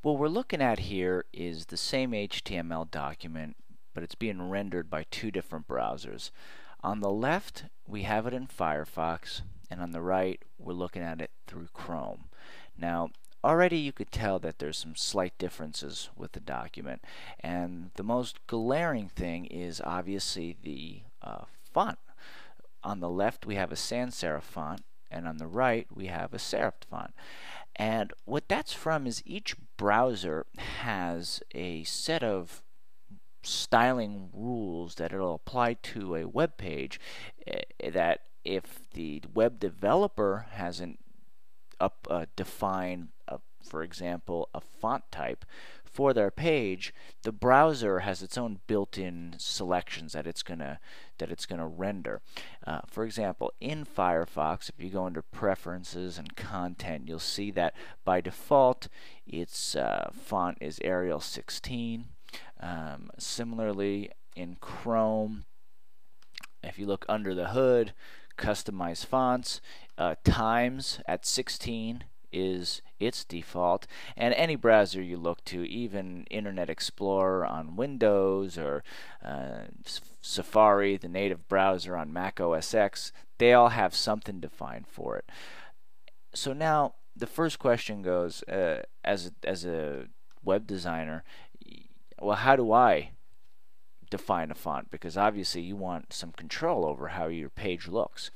What we're looking at here is the same HTML document, but it's being rendered by two different browsers. On the left, we have it in Firefox, and on the right, we're looking at it through Chrome. Now, already you could tell that there's some slight differences with the document, and the most glaring thing is obviously the font. On the left, we have a sans serif font, and on the right, we have a serif font. And what that's from is each browser has a set of styling rules that it'll apply to a web page that if the web developer hasn't defined, for example, a font type for their page, the browser has its own built-in selections that it's gonna render. For example, in Firefox, if you go under Preferences and Content, you'll see that by default its font is Arial 16. Similarly, in Chrome, if you look under the hood, customize fonts, Times at 16 is its default, and any browser you look to, even Internet Explorer on Windows or Safari, the native browser on Mac OS X, they all have something defined for it. So now the first question goes, as a web designer, well, how do I define a font? Because obviously you want some control over how your page looks.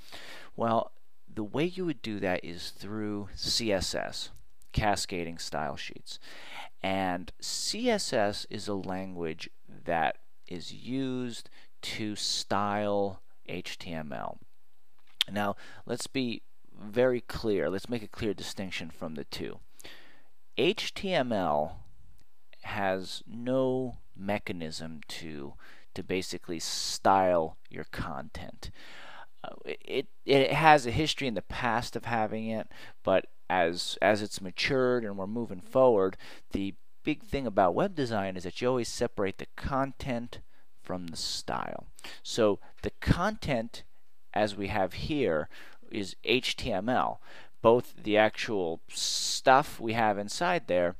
Well, the way you would do that is through CSS, cascading style sheets. And CSS is a language that is used to style HTML. Now, let's be very clear. Let's make a clear distinction from the two. HTML has no mechanism to basically style your content. It has a history in the past of having it, but as it's matured and we're moving forward, the big thing about web design is that you always separate the content from the style. So the content, as we have here, is HTML, both the actual stuff we have inside there,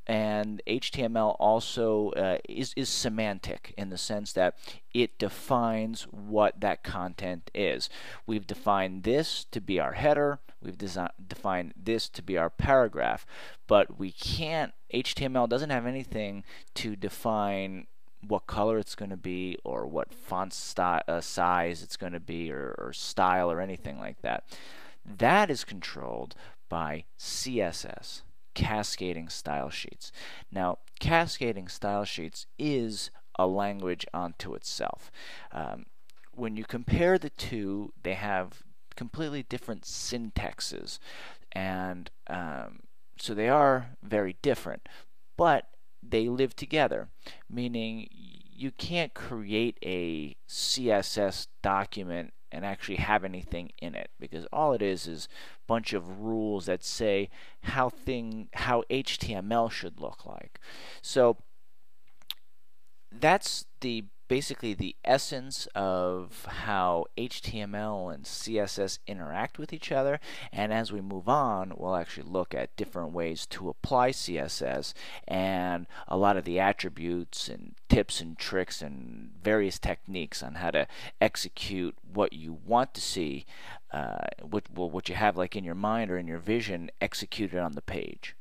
and HTML also is semantic in the sense that it defines what that content is. We've defined this to be our header, we've defined this to be our paragraph, but we can't, HTML doesn't have anything to define what color it's going to be or what font size it's going to be or style or anything like that. That is controlled by CSS. Cascading style sheets. Now, cascading style sheets is a language unto itself. When you compare the two, they have completely different syntaxes, and so they are very different, but they live together, meaning you can't create a CSS document and actually have anything in it, because all it is a bunch of rules that say how HTML should look like. So that's basically the essence of how HTML and CSS interact with each other, and as we move on, we'll actually look at different ways to apply CSS and a lot of the attributes and tips and tricks and various techniques on how to execute what you want to see, what you have like in your mind or in your vision executed on the page.